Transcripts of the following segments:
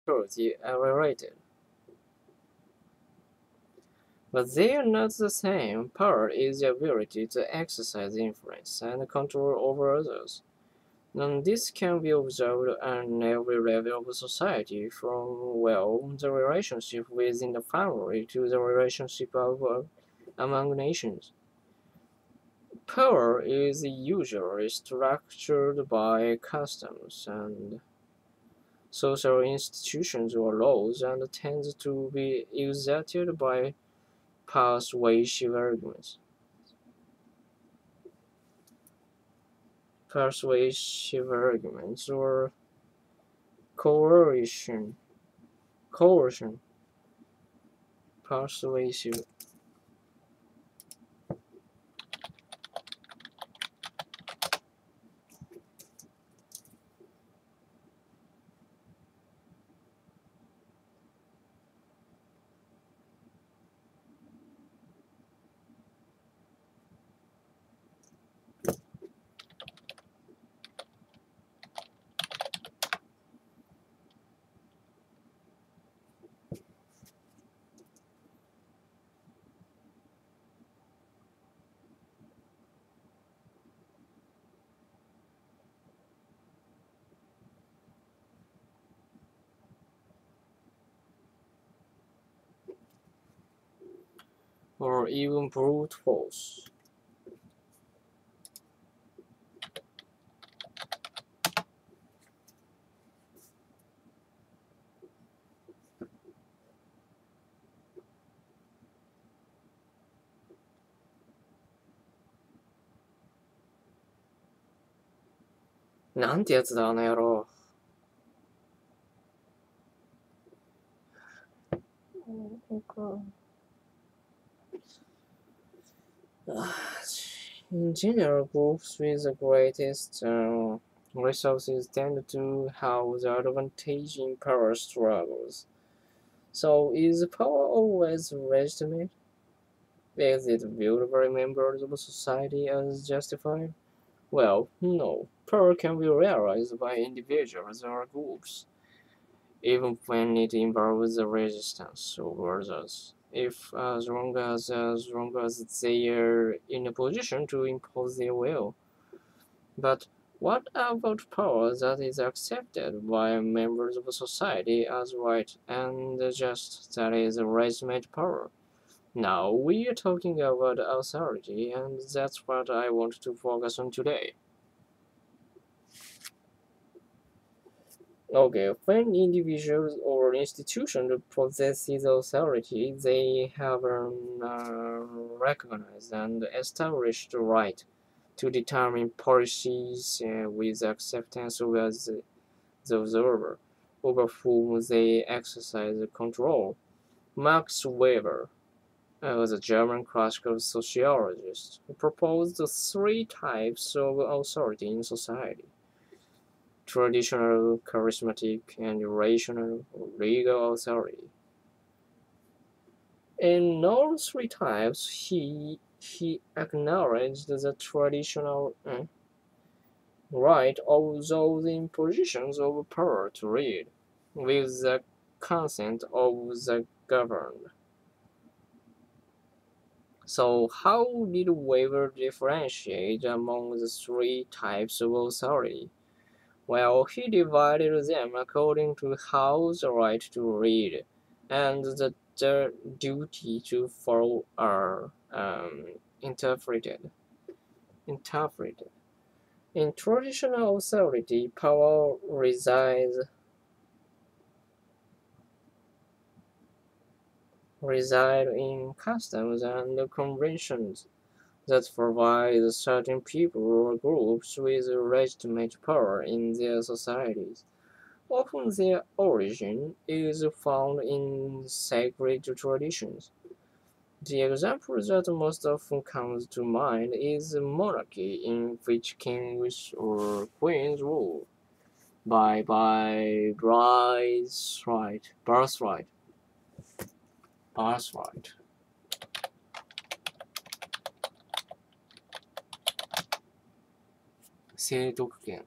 authority are related. But they are not the same. Power is the ability to exercise influence and control over others. And this can be observed at every level of society, from, well, the relationship within the family to the relationship among nations. Power is usually structured by customs and social institutions or laws and tends to be exerted by persuasive arguments or coercion, persuasive. Or even brute force.なんてやつだ、あの野郎。In general, groups with the greatest resources tend to have the advantage in power struggles. So, is power always legitimate? Is it viewed by members of society as justified? Well, no. Power can be realized by individuals or groups, even when it involves the resistance of others. If as long as they are in a position to impose their will. But what about power that is accepted by members of society as right and just, that is legitimate power? Now we are talking about authority, and that's what I want to focus on today. Okay, when individuals or institutions possess authority, they have recognized and established the right to determine policies with acceptance of the observer, over whom they exercise control. Max Weber, was a German classical sociologist, who proposed the three types of authority in society: traditional, charismatic, and irrational legal authority. In all three types, he acknowledged the traditional right of those in positions of power to lead, with the consent of the governed. So, how did Weber differentiate among the three types of authority? Well, he divided them according to how the right to read and the duty to follow are interpreted. Interpreted. In traditional authority, power reside in customs and conventions that provide certain people or groups with legitimate power in their societies. Often their origin is found in sacred traditions. The example that most often comes to mind is a monarchy in which kings or queens rule by birthright. 聖徳権、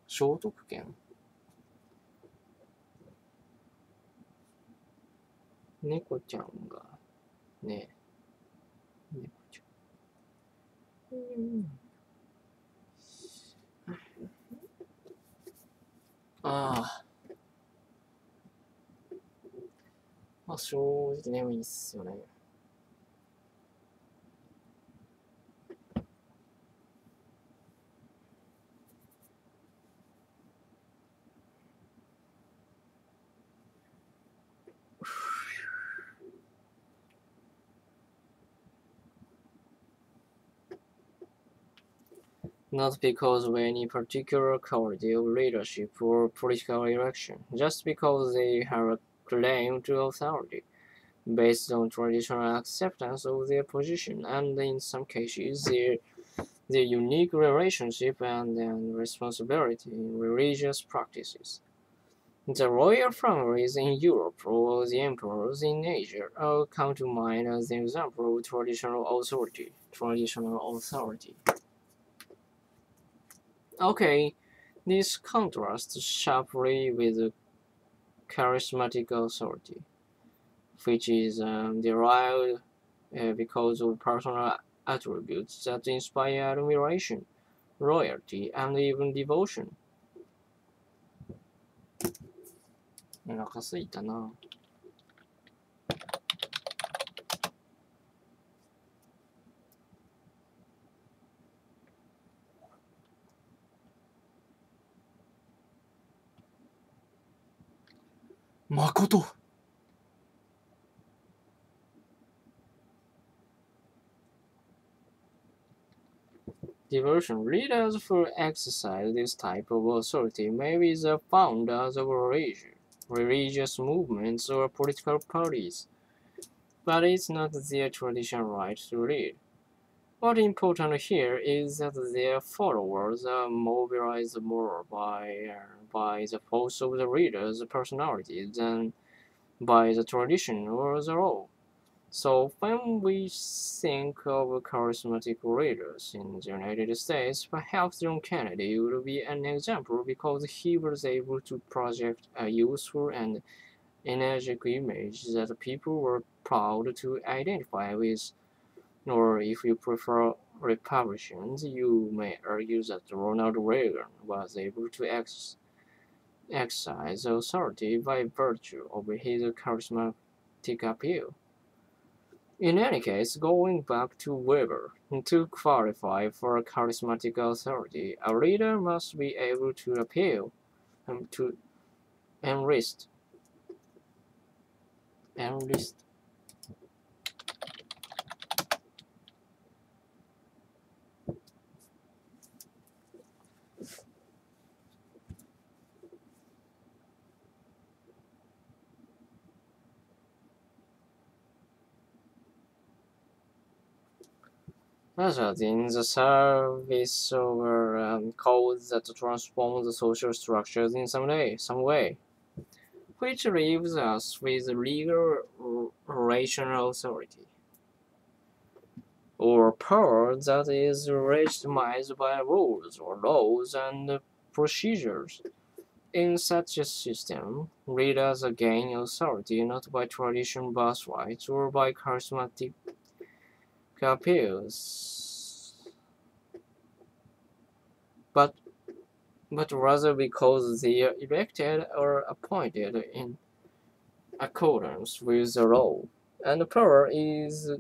聖徳権猫ちゃんがね、猫ちゃん。ああ、まあ正直眠いっすよね。Not because of any particular quality of leadership or political election, just because they have a claim to authority, based on traditional acceptance of their position and, in some cases, their unique relationship and responsibility in religious practices. The royal families in Europe or the emperors in Asia all come to mind as an example of traditional authority. Okay, this contrasts sharply with charismatic authority, which is derived because of personal attributes that inspire admiration, loyalty, and even devotion. お腹すいたな。誠。Devotion leaders who exercise this type of authority may be the founders of religious movements or political parties, but it's not their traditional right to lead. What's important here is that their followers are mobilized more by the force of the leader's personality than by the tradition or the law. So when we think of charismatic leaders in the United States, perhaps John Kennedy would be an example because he was able to project a useful and energetic image that people were proud to identify with. Or if you prefer Republicans, you may argue that Ronald Reagan was able to exercise authority by virtue of his charismatic appeal. In any case, going back to Weber, to qualify for charismatic authority, a leader must be able to appeal to enlist. Measured in the service of codes that transform the social structures in some way, which leaves us with legal rational authority, or power that is legitimized by rules or laws and procedures. In such a system, leaders gain authority not by tradition birthright or by charismatic appeals, but rather because they are elected or appointed in accordance with the law, and power is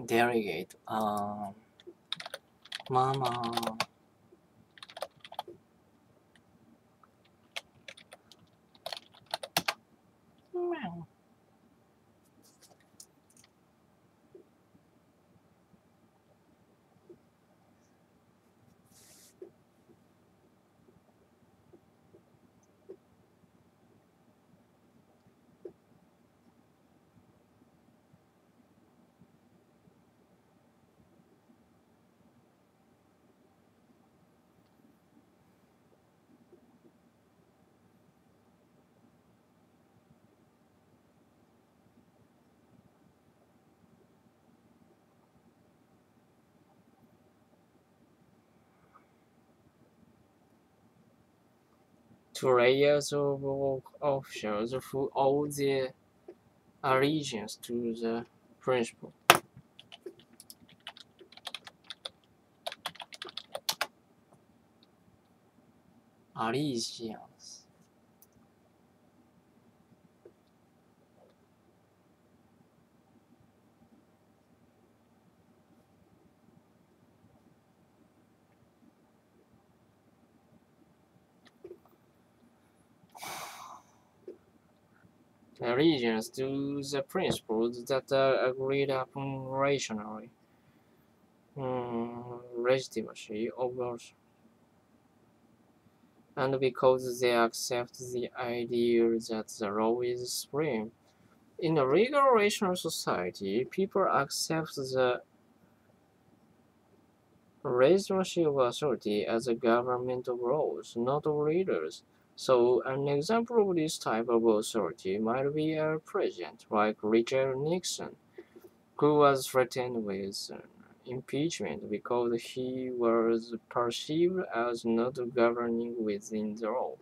delegate. Mama. Meow. two layers of officials who owe their allegiance to the principal. Allegiance. Allegiance to the principles that are agreed upon rationally. Legitimacy over, and because they accept the idea that the law is supreme. In a legal rational society, people accept the legitimacy of authority as a government of laws, not of leaders. So, an example of this type of authority might be a president like Richard Nixon, who was threatened with impeachment because he was perceived as not governing within the law.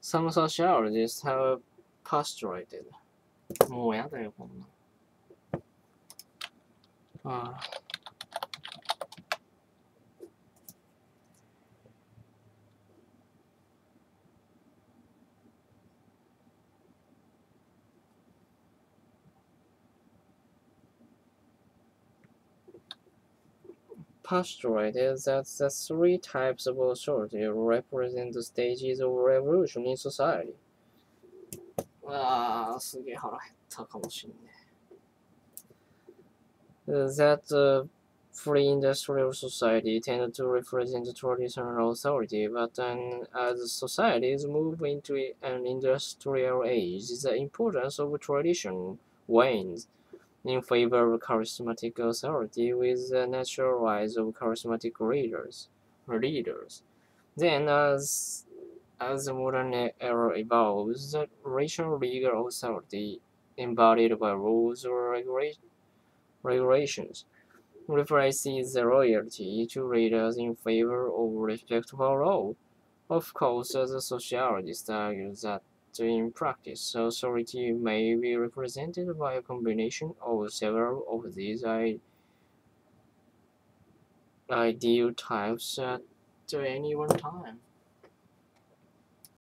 Some sociologists have postulated. もうやだよ、こんな。ああ postulated that the three types of authority represent the stages of revolution in society. ああ、すげえ腹減ったかもしんね。That pre-industrial society tended to represent traditional authority, but then as societies move into an industrial age, the importance of tradition wanes in favor of charismatic authority with the natural rise of charismatic leaders. Then, as the modern era evolves, the rational legal authority embodied by rules or regulations replaces the loyalty to leaders in favor of respect for law. Of course, the sociologists argue that in practice, authority may be represented by a combination of several of these ideal types at any one time.